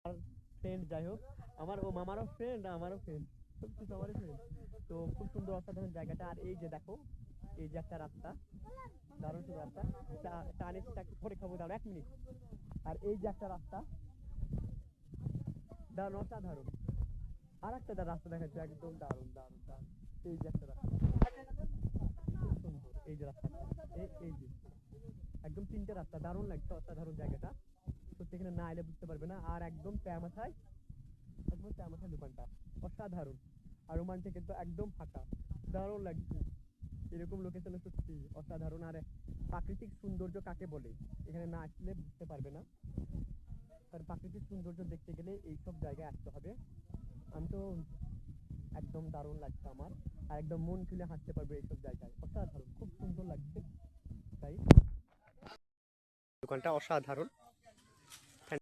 Friend, যাই হোক আমার ও মামারও ফ্রেন্ড, আমারও ফ্রেন্ড, সব কিছু আমারই ফ্রেন্ড। তো খুব সুন্দর অসাধারণ জায়গাটা। আর এই যে দেখো, এই যে একটা রাস্তা, দারুণ সুন্দর রাস্তা। চা নিচ্ছি, চা একটু পরে খাবো, দাঁড়াও 1 মিনিট। আর এই যে একটা রাস্তা, দারুণ অসাধারণ। আর একটা রাস্তা দেখাচ্ছে, একদম দারুণ দারুণ দারুণ। এই যে একটা রাস্তা, খুব সুন্দর। এই যে রাস্তা, এই যে একদম 3টে রাস্তা, দারুণ লাগছে, অসাধারণ জায়গাটা। সত্যি এখানে না এলে বুঝতে পারবে না। আর একদম মাথায়, একদম মাথায় দোকানটা, অসাধারণ। আর রোমান্টিক, কিন্তু একদম ফাঁকা, দারুণ লাগছে। এরকম লোকেশনে সত্যি অসাধারণ। আর প্রাকৃতিক সৌন্দর্য কাকে বলে এখানে না আসলে বুঝতে পারবে না। আর প্রাকৃতিক সৌন্দর্য দেখতে গেলে এইসব জায়গায় আসতে হবে। আমি তো একদম দারুণ লাগছে আমার। আর একদম মন খুলে হাঁটতে পারবে এইসব জায়গায়, অসাধারণ, খুব সুন্দর লাগছে। তাই দোকানটা অসাধারণ।